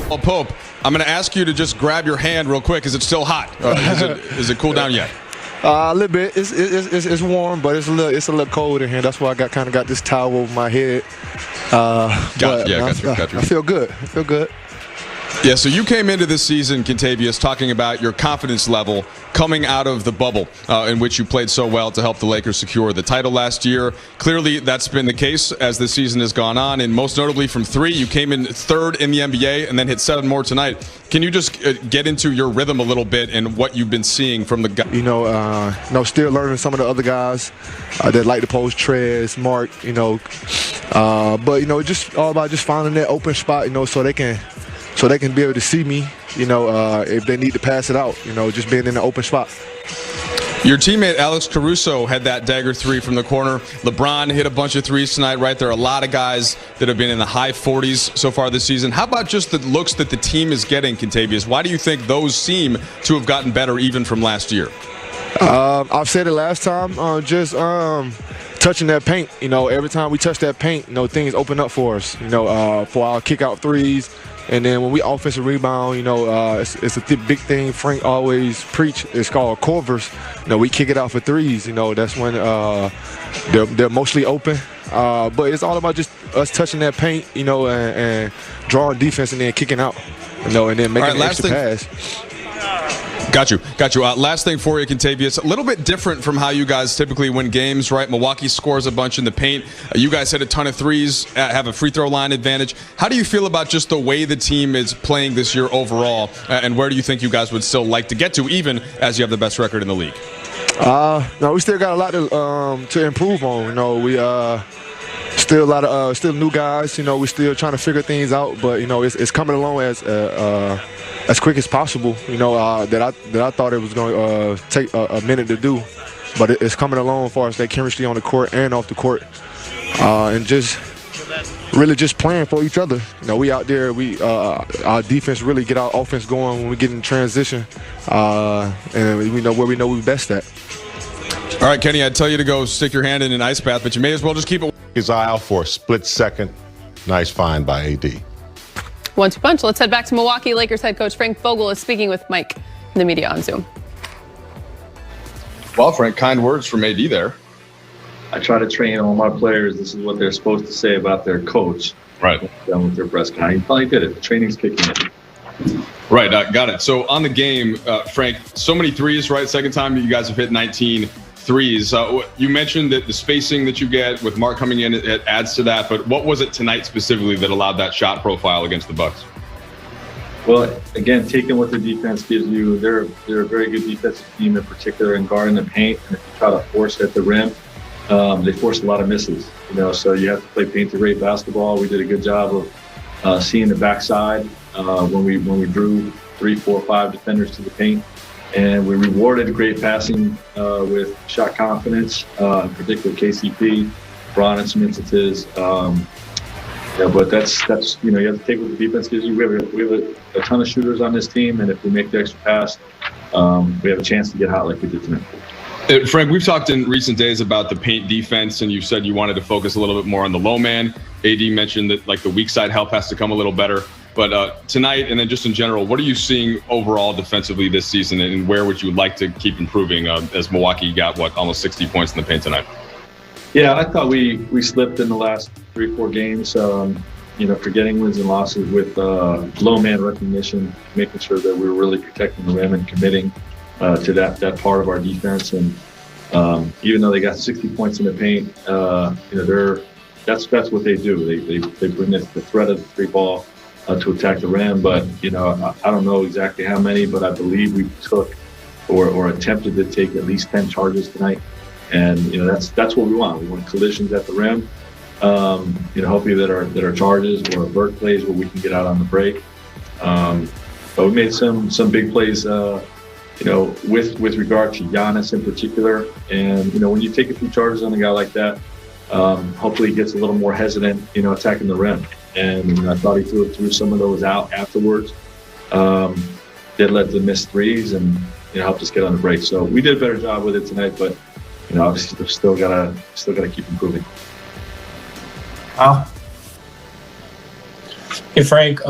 Well, Pope, I'm going to ask you to just grab your hand real quick. Is it still hot? Is it cooled down yet? A little bit. It's warm, but it's a little cold in here. That's why I got this towel over my head. Got you. I feel good. Yeah, so you came into this season, Kentavious, talking about your confidence level coming out of the bubble in which you played so well to help the Lakers secure the title last year. Clearly, that's been the case as the season has gone on, and most notably from three, you came in third in the NBA and then hit 7 more tonight. Can you just get into your rhythm a little bit and what you've been seeing from the guys? Still learning some of the other guys that like to post, Trez, Mark, but just all about just finding that open spot, so they can be able to see me, if they need to pass it out, just being in the open spot. Your teammate Alex Caruso had that dagger 3 from the corner. LeBron hit a bunch of threes tonight, right? There are a lot of guys that have been in the high 40s so far this season. How about just the looks that the team is getting, Kentavious? Why do you think those seem to have gotten better even from last year? I've said it last time, touching that paint. Every time we touch that paint, things open up for us, for our kick-out threes. And then when we offensive rebound, it's a big thing Frank always preach. It's called Corvers. We kick it out for threes. That's when they're mostly open. But it's all about just us touching that paint, and drawing defense and then kicking out, and then making an extra pass. Got you. Last thing for you, Kentavious. A little bit different from how you guys typically win games, right? Milwaukee scores a bunch in the paint. You guys hit a ton of threes, have a free throw line advantage. How do you feel about just the way the team is playing this year overall, and where do you think you guys would still like to get to, even as you have the best record in the league? No, we still got a lot to improve on. We still a lot of still new guys. We still trying to figure things out, but it's coming along as quick as possible. That I thought it was going to take a minute to do, but it's coming along as far as that chemistry on the court and off the court, and just really just playing for each other. We out there. Our defense really get our offense going when we get in transition, and we know where we're best at. All right, Kenny, I'd tell you to go stick your hand in an ice bath, but you may as well just keep it. His eye out for a split second. Nice find by AD. 1-2 punch. Let's head back to Milwaukee. Lakers head coach Frank Vogel is speaking with Mike in the media on Zoom. Well, Frank, kind words from AD there. I try to train all my players. This is what they're supposed to say about their coach. Right. Done with their press conference. He probably did it. The training's kicking in. Right, got it. So on the game, Frank, so many threes, right? Second time you guys have hit 19 threes. You mentioned that the spacing that you get with Mark coming in, it adds to that. But what was it tonight specifically that allowed that shot profile against the Bucks? Well, again, taking what the defense gives you, they're a very good defensive team in particular in guarding the paint. And if you try to force at the rim, they force a lot of misses. So you have to play paint to rate basketball. We did a good job of seeing the backside when we drew 3, 4, 5 defenders to the paint. And we rewarded great passing with shot confidence, in particular KCP, Braun in some instances. But that's you have to take what the defense gives you. We have a ton of shooters on this team, and if we make the extra pass, we have a chance to get hot like we did tonight. Frank, we've talked in recent days about the paint defense, and you said you wanted to focus a little bit more on the low man. AD mentioned that the weak side help has to come a little better. But tonight, and then just in general, what are you seeing overall defensively this season, and where would you like to keep improving as Milwaukee got, almost 60 points in the paint tonight? Yeah, I thought we slipped in the last 3-4 games, forgetting wins and losses with low man recognition, making sure that we were really protecting the rim and committing to that part of our defense. And even though they got 60 points in the paint, that's what they do. They bring the threat of the three ball to attack the rim, but I don't know exactly how many, but I believe we took or attempted to take at least 10 charges tonight, and that's what we want. We want collisions at the rim, hopefully that are charges or vert plays where we can get out on the break. But we made some big plays, with regard to Giannis in particular, and when you take a few charges on a guy like that, hopefully he gets a little more hesitant, attacking the rim. And I thought he threw some of those out afterwards. That led to missed threes and helped us get on the break. So we did a better job with it tonight, but obviously we've still gotta keep improving. Al? Hey, Frank,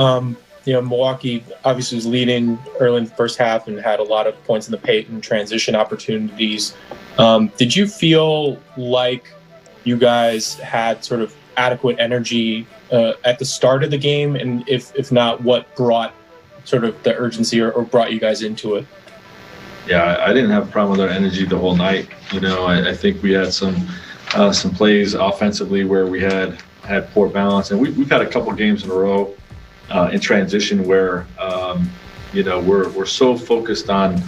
Milwaukee obviously was leading early in the first half and had a lot of points in the paint and transition opportunities. Did you feel like you guys had sort of adequate energy at the start of the game? And if not, what brought sort of the urgency or brought you guys into it? Yeah, I didn't have a problem with our energy the whole night. I think we had some plays offensively where we had poor balance, and we've had a couple games in a row in transition where we're so focused on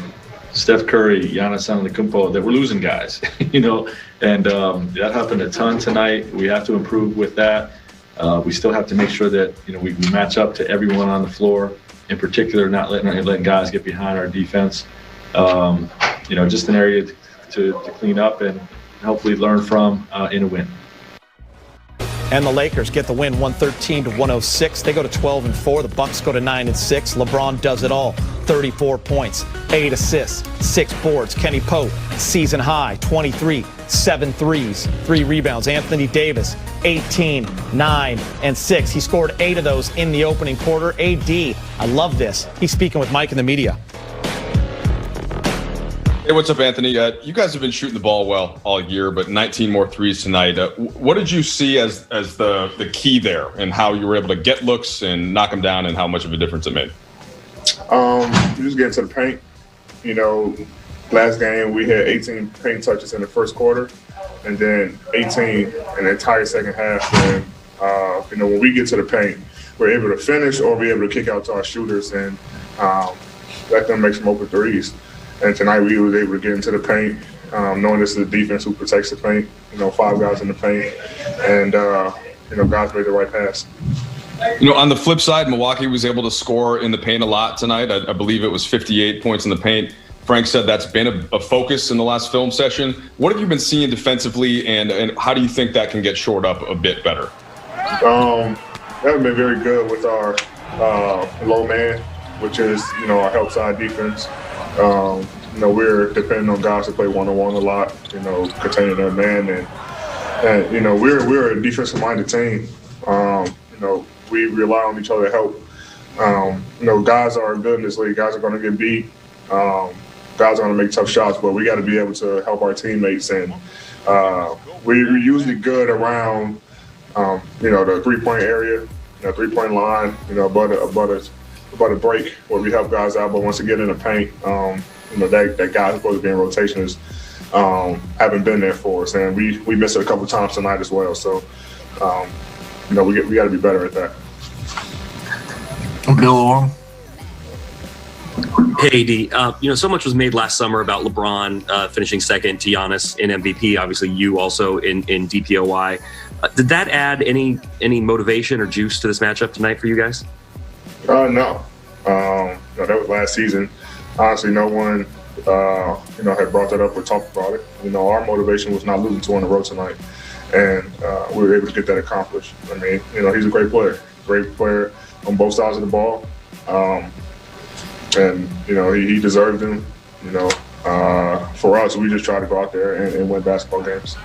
Steph Curry, Giannis Antetokounmpo that we're losing guys. And that happened a ton tonight. We have to improve with that. We still have to make sure that we match up to everyone on the floor. In particular, not letting guys get behind our defense. Just an area to clean up and hopefully learn from in a win. And the Lakers get the win 113-106. They go to 12-4. The Bucks go to 9-6. LeBron does it all. 34 points, 8 assists, 6 boards. Kenny Pope, season high, 23, 7 threes, 3 rebounds. Anthony Davis, 18, 9, and 6. He scored 8 of those in the opening quarter. AD, I love this. He's speaking with Mike in the media. Hey, what's up, Anthony? You guys have been shooting the ball well all year, but 19 more threes tonight. What did you see as the key there, and how you were able to get looks and knock them down, and how much of a difference it made? You just get into the paint. Last game we had 18 paint touches in the first quarter, and then 18 in the entire second half. And when we get to the paint, we're able to finish or we're able to kick out to our shooters and let them make some open threes. And tonight we was able to get into the paint, knowing this is a defense who protects the paint. 5 guys in the paint, and guys made the right pass. On the flip side, Milwaukee was able to score in the paint a lot tonight. I believe it was 58 points in the paint. Frank said that's been a focus in the last film session. What have you been seeing defensively, and how do you think that can get shored up a bit better? That has been very good with our low man, which is our help side defense. We're depending on guys to play one-on-one a lot, containing their man, and we're a defensive-minded team. We rely on each other to help. Guys are good in this league. Guys are going to get beat. Guys are going to make tough shots, but we got to be able to help our teammates. And we're usually good around, the three-point area, three-point line, about a break where we help guys out. But once they get in the paint, that guy who's supposed to be in rotation is haven't been there for us, and we missed it a couple times tonight as well. So, we got to be better at that. Bill Orm. Hey, D. So much was made last summer about LeBron finishing second to Giannis in MVP. Obviously, you also in DPOY. Did that add any motivation or juice to this matchup tonight for you guys? No. That was last season. Honestly, no one, had brought that up or talked about it. Our motivation was not losing 2 in a row tonight, and we were able to get that accomplished. I mean, he's a great player on both sides of the ball, and he deserved them. For us, we just try to go out there and win basketball games.